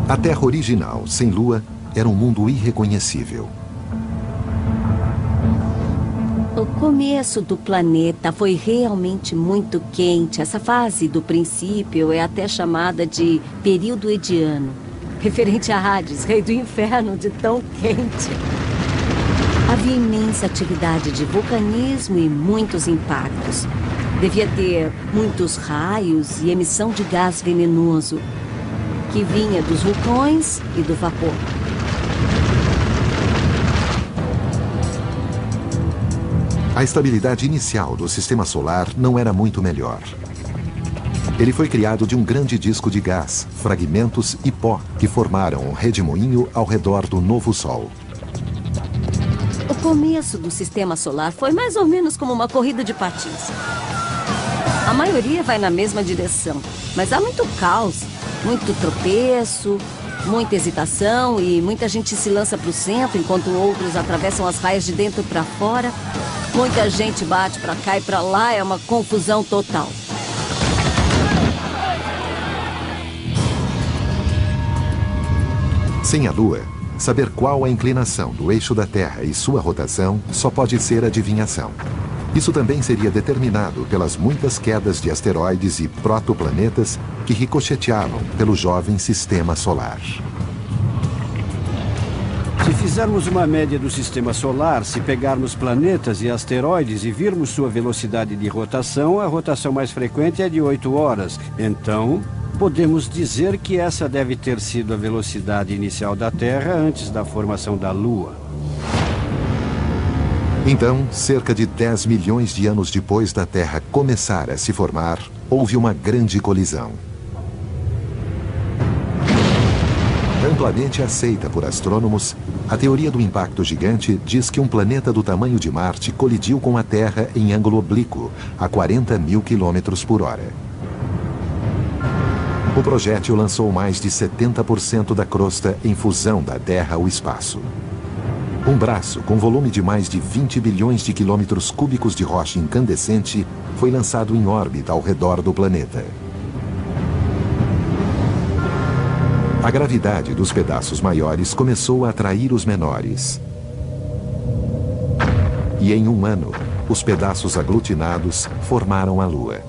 A Terra original, sem Lua, era um mundo irreconhecível. O começo do planeta foi realmente muito quente. Essa fase do princípio é até chamada de período ediano, referente a Hades, rei do inferno, de tão quente. Havia imensa atividade de vulcanismo e muitos impactos. Devia ter muitos raios e emissão de gás venenoso, que vinha dos vulcões e do vapor. A estabilidade inicial do sistema solar não era muito melhor. Ele foi criado de um grande disco de gás, fragmentos e pó que formaram um redemoinho ao redor do novo Sol. O começo do sistema solar foi mais ou menos como uma corrida de patins. A maioria vai na mesma direção, mas há muito caos, muito tropeço, muita hesitação e muita gente se lança para o centro enquanto outros atravessam as raias de dentro para fora. Muita gente bate para cá e para lá, é uma confusão total. Sem a Lua, saber qual a inclinação do eixo da Terra e sua rotação só pode ser adivinhação. Isso também seria determinado pelas muitas quedas de asteroides e protoplanetas que ricocheteavam pelo jovem sistema solar. Se fizermos uma média do sistema solar, se pegarmos planetas e asteroides e virmos sua velocidade de rotação, a rotação mais frequente é de 8 horas. Então, podemos dizer que essa deve ter sido a velocidade inicial da Terra antes da formação da Lua. Então, cerca de 10 milhões de anos depois da Terra começar a se formar, houve uma grande colisão. Amplamente aceita por astrônomos, a teoria do impacto gigante diz que um planeta do tamanho de Marte colidiu com a Terra em ângulo oblíquo, a 40 mil quilômetros por hora. O projétil lançou mais de 70% da crosta em fusão da Terra ao espaço. Um braço com volume de mais de 20 bilhões de quilômetros cúbicos de rocha incandescente foi lançado em órbita ao redor do planeta. A gravidade dos pedaços maiores começou a atrair os menores. E em um ano, os pedaços aglutinados formaram a Lua.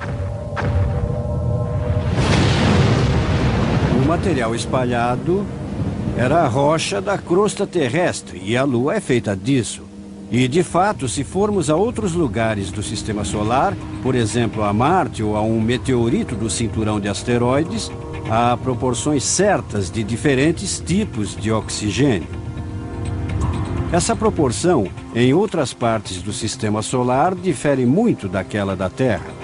O material espalhado era a rocha da crosta terrestre e a Lua é feita disso. E, de fato, se formos a outros lugares do Sistema Solar, por exemplo, a Marte ou a um meteorito do cinturão de asteroides, há proporções certas de diferentes tipos de oxigênio. Essa proporção, em outras partes do Sistema Solar, difere muito daquela da Terra.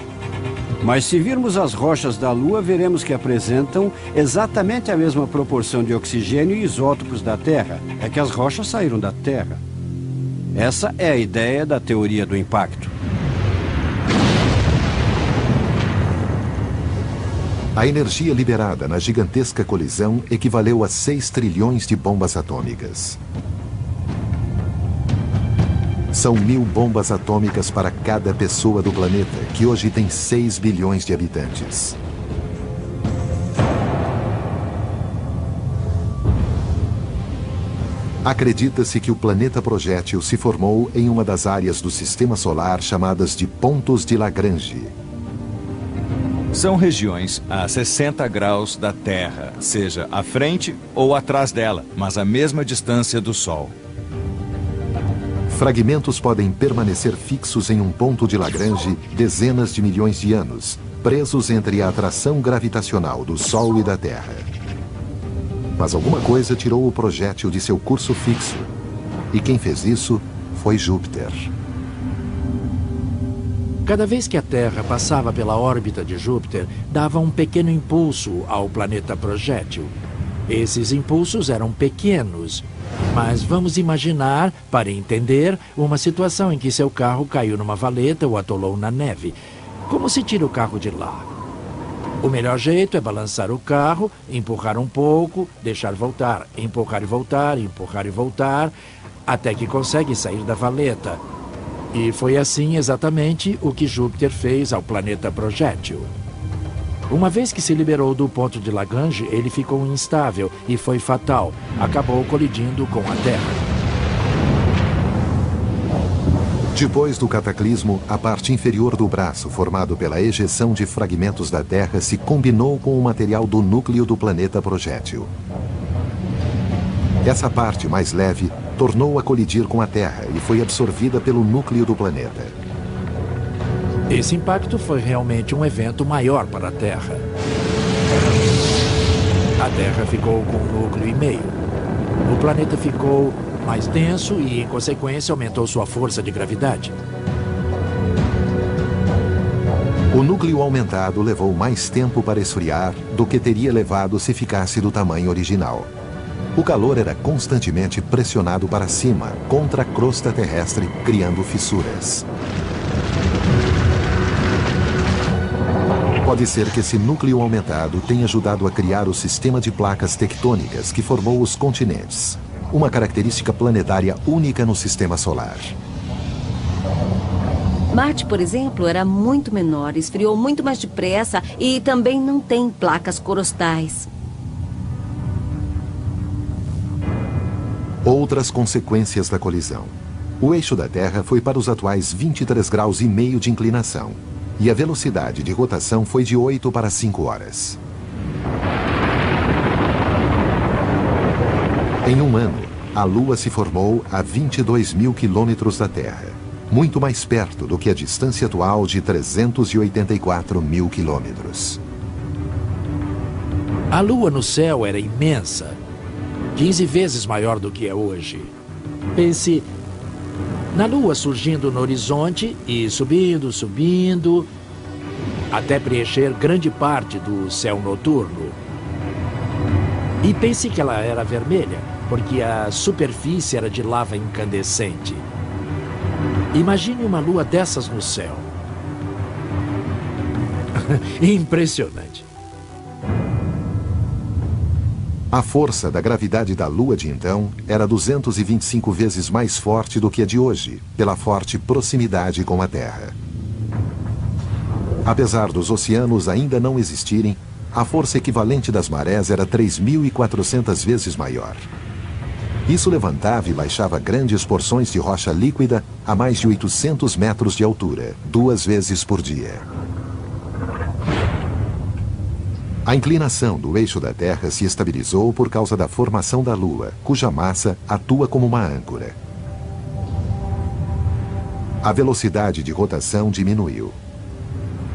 Mas se virmos as rochas da Lua, veremos que apresentam exatamente a mesma proporção de oxigênio e isótopos da Terra. É que as rochas saíram da Terra. Essa é a ideia da teoria do impacto. A energia liberada na gigantesca colisão equivaleu a 6 trilhões de bombas atômicas. São 1000 bombas atômicas para cada pessoa do planeta, que hoje tem 6 bilhões de habitantes. Acredita-se que o planeta projétil se formou em uma das áreas do Sistema Solar chamadas de pontos de Lagrange. São regiões a 60 graus da Terra, seja à frente ou atrás dela, mas à mesma distância do Sol. Fragmentos podem permanecer fixos em um ponto de Lagrange dezenas de milhões de anos, presos entre a atração gravitacional do Sol e da Terra. Mas alguma coisa tirou o projétil de seu curso fixo. E quem fez isso foi Júpiter. Cada vez que a Terra passava pela órbita de Júpiter, dava um pequeno impulso ao planeta projétil. Esses impulsos eram pequenos, mas vamos imaginar, para entender, uma situação em que seu carro caiu numa valeta ou atolou na neve. Como se tira o carro de lá? O melhor jeito é balançar o carro, empurrar um pouco, deixar voltar, empurrar e voltar, empurrar e voltar, até que consegue sair da valeta. E foi assim exatamente o que Júpiter fez ao planeta projétil. Uma vez que se liberou do ponto de Lagrange, ele ficou instável e foi fatal. Acabou colidindo com a Terra. Depois do cataclismo, a parte inferior do braço, formado pela ejeção de fragmentos da Terra, se combinou com o material do núcleo do planeta projétil. Essa parte mais leve tornou a colidir com a Terra e foi absorvida pelo núcleo do planeta. Esse impacto foi realmente um evento maior para a Terra. A Terra ficou com um núcleo e meio. O planeta ficou mais denso e, em consequência, aumentou sua força de gravidade. O núcleo aumentado levou mais tempo para esfriar do que teria levado se ficasse do tamanho original. O calor era constantemente pressionado para cima, contra a crosta terrestre, criando fissuras. Pode ser que esse núcleo aumentado tenha ajudado a criar o sistema de placas tectônicas que formou os continentes, uma característica planetária única no sistema solar. Marte, por exemplo, era muito menor, esfriou muito mais depressa e também não tem placas crostais. Outras consequências da colisão. O eixo da Terra foi para os atuais 23,5 graus de inclinação, e a velocidade de rotação foi de 8 para 5 horas. Em um ano, a Lua se formou a 22 mil quilômetros da Terra, muito mais perto do que a distância atual de 384 mil quilômetros. A Lua no céu era imensa, 15 vezes maior do que é hoje. Pense na Lua surgindo no horizonte e subindo, até preencher grande parte do céu noturno. E pense que ela era vermelha, porque a superfície era de lava incandescente. Imagine uma lua dessas no céu. Impressionante. A força da gravidade da Lua de então era 225 vezes mais forte do que a de hoje, pela forte proximidade com a Terra. Apesar dos oceanos ainda não existirem, a força equivalente das marés era 3.400 vezes maior. Isso levantava e baixava grandes porções de rocha líquida a mais de 800 metros de altura, 2 vezes por dia. A inclinação do eixo da Terra se estabilizou por causa da formação da Lua, cuja massa atua como uma âncora. A velocidade de rotação diminuiu.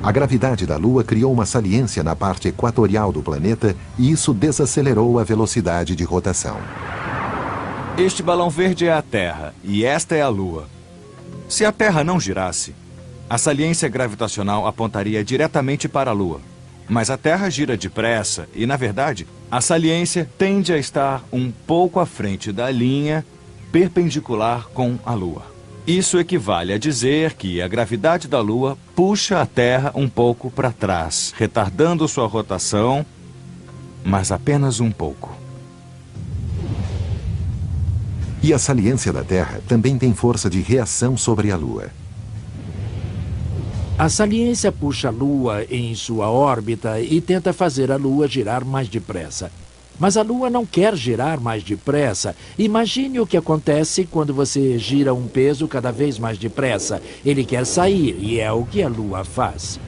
A gravidade da Lua criou uma saliência na parte equatorial do planeta e isso desacelerou a velocidade de rotação. Este balão verde é a Terra e esta é a Lua. Se a Terra não girasse, a saliência gravitacional apontaria diretamente para a Lua. Mas a Terra gira depressa e, na verdade, a saliência tende a estar um pouco à frente da linha perpendicular com a Lua. Isso equivale a dizer que a gravidade da Lua puxa a Terra um pouco para trás, retardando sua rotação, mas apenas um pouco. E a saliência da Terra também tem força de reação sobre a Lua. A saliência puxa a Lua em sua órbita e tenta fazer a Lua girar mais depressa. Mas a Lua não quer girar mais depressa. Imagine o que acontece quando você gira um peso cada vez mais depressa. Ele quer sair e é o que a Lua faz.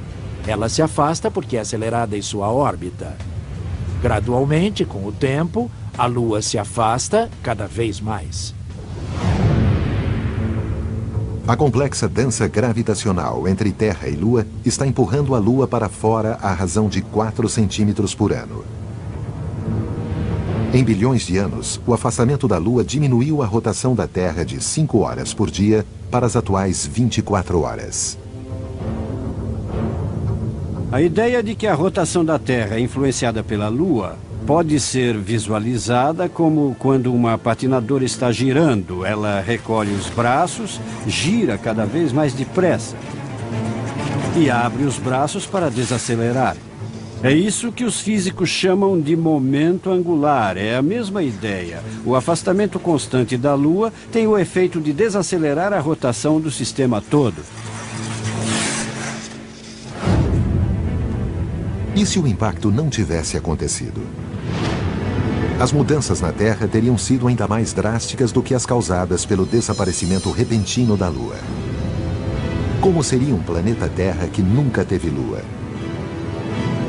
Ela se afasta porque é acelerada em sua órbita. Gradualmente, com o tempo, a Lua se afasta cada vez mais. A complexa dança gravitacional entre Terra e Lua está empurrando a Lua para fora à razão de 4 centímetros por ano. Em bilhões de anos, o afastamento da Lua diminuiu a rotação da Terra de 5 horas por dia para as atuais 24 horas. A ideia de que a rotação da Terra é influenciada pela Lua pode ser visualizada como quando uma patinadora está girando. Ela recolhe os braços, gira cada vez mais depressa e abre os braços para desacelerar. É isso que os físicos chamam de momento angular. É a mesma ideia. O afastamento constante da Lua tem o efeito de desacelerar a rotação do sistema todo. E se o impacto não tivesse acontecido? As mudanças na Terra teriam sido ainda mais drásticas do que as causadas pelo desaparecimento repentino da Lua. Como seria um planeta Terra que nunca teve Lua?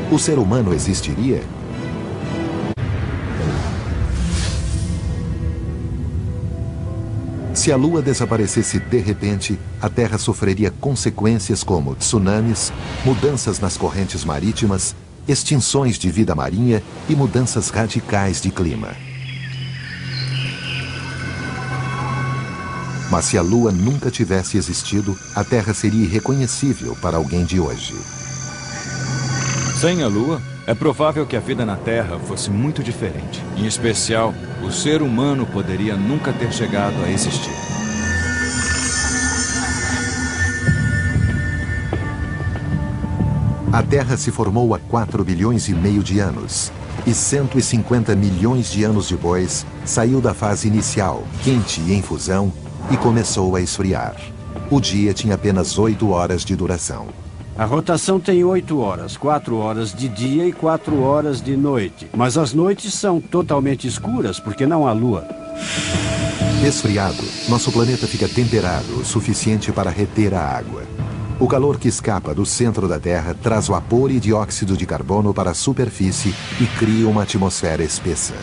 O ser humano existiria? Se a Lua desaparecesse de repente, a Terra sofreria consequências como tsunamis, mudanças nas correntes marítimas, extinções de vida marinha e mudanças radicais de clima. Mas se a Lua nunca tivesse existido, a Terra seria irreconhecível para alguém de hoje. Sem a Lua, é provável que a vida na Terra fosse muito diferente. Em especial, o ser humano poderia nunca ter chegado a existir. A Terra se formou há 4 bilhões e meio de anos. E 150 milhões de anos depois, saiu da fase inicial, quente e em fusão, e começou a esfriar. O dia tinha apenas 8 horas de duração. A rotação tem 8 horas, 4 horas de dia e 4 horas de noite. Mas as noites são totalmente escuras porque não há lua. Esfriado, nosso planeta fica temperado o suficiente para reter a água. O calor que escapa do centro da Terra traz vapor e dióxido de carbono para a superfície e cria uma atmosfera espessa.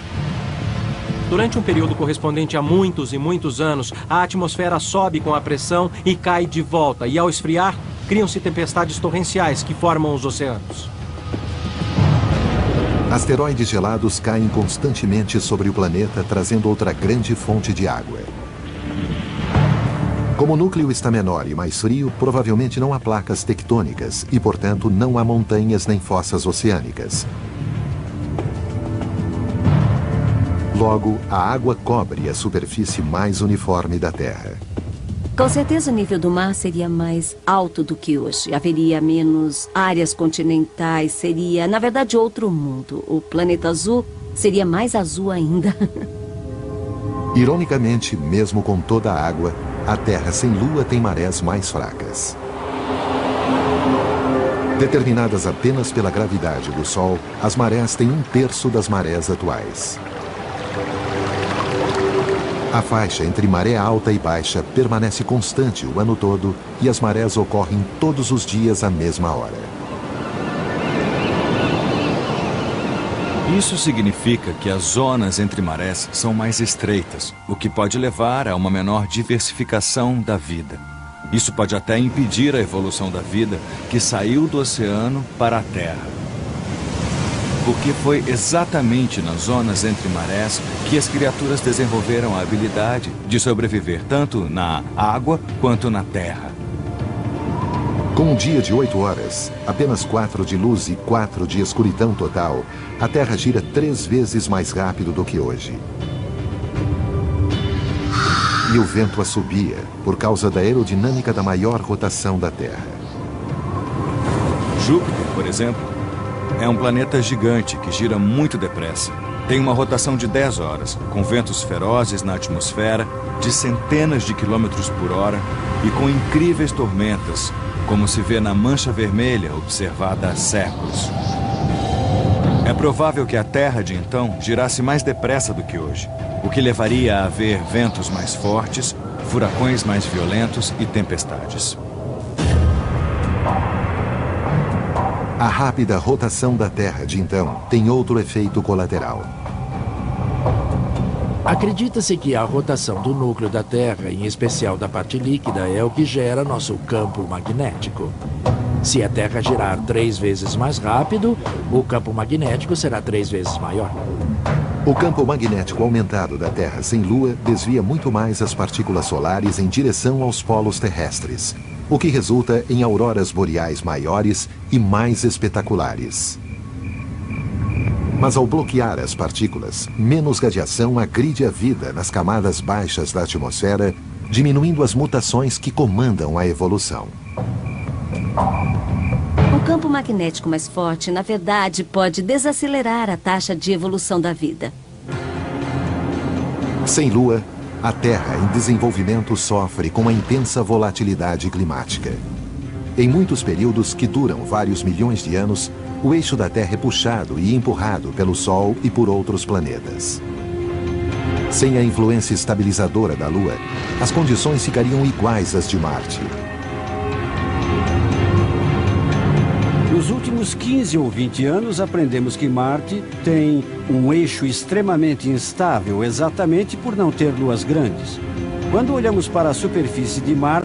Durante um período correspondente a muitos e muitos anos, a atmosfera sobe com a pressão e cai de volta. E ao esfriar, criam-se tempestades torrenciais que formam os oceanos. Asteroides gelados caem constantemente sobre o planeta, trazendo outra grande fonte de água. Como o núcleo está menor e mais frio, provavelmente não há placas tectônicas e, portanto, não há montanhas nem fossas oceânicas. Logo, a água cobre a superfície mais uniforme da Terra. Com certeza o nível do mar seria mais alto do que hoje. Haveria menos áreas continentais, seria, na verdade, outro mundo. O planeta azul seria mais azul ainda. Ironicamente, mesmo com toda a água, a Terra sem Lua tem marés mais fracas. Determinadas apenas pela gravidade do Sol, as marés têm 1/3 das marés atuais. A faixa entre maré alta e baixa permanece constante o ano todo e as marés ocorrem todos os dias à mesma hora. Isso significa que as zonas entre marés são mais estreitas, o que pode levar a uma menor diversificação da vida. Isso pode até impedir a evolução da vida que saiu do oceano para a Terra. Porque foi exatamente nas zonas entre marés que as criaturas desenvolveram a habilidade de sobreviver tanto na água quanto na terra. Com um dia de 8 horas, apenas 4 de luz e 4 de escuridão total, a Terra gira 3 vezes mais rápido do que hoje. E o vento assobia por causa da aerodinâmica da maior rotação da Terra. Júpiter, por exemplo, é um planeta gigante que gira muito depressa. Tem uma rotação de 10 horas, com ventos ferozes na atmosfera, de centenas de quilômetros por hora e com incríveis tormentas, como se vê na Mancha Vermelha, observada há séculos. É provável que a Terra de então girasse mais depressa do que hoje, o que levaria a haver ventos mais fortes, furacões mais violentos e tempestades. A rápida rotação da Terra de então tem outro efeito colateral. Acredita-se que a rotação do núcleo da Terra, em especial da parte líquida, é o que gera nosso campo magnético. Se a Terra girar 3 vezes mais rápido, o campo magnético será 3 vezes maior. O campo magnético aumentado da Terra sem Lua desvia muito mais as partículas solares em direção aos polos terrestres, o que resulta em auroras boreais maiores e mais espetaculares. Mas ao bloquear as partículas, menos radiação agride a vida nas camadas baixas da atmosfera, diminuindo as mutações que comandam a evolução. O campo magnético mais forte, na verdade, pode desacelerar a taxa de evolução da vida. Sem Lua, a Terra em desenvolvimento sofre com uma intensa volatilidade climática. Em muitos períodos que duram vários milhões de anos, o eixo da Terra é puxado e empurrado pelo Sol e por outros planetas. Sem a influência estabilizadora da Lua, as condições ficariam iguais às de Marte. Nos últimos 15 ou 20 anos, aprendemos que Marte tem um eixo extremamente instável, exatamente por não ter luas grandes. Quando olhamos para a superfície de Marte,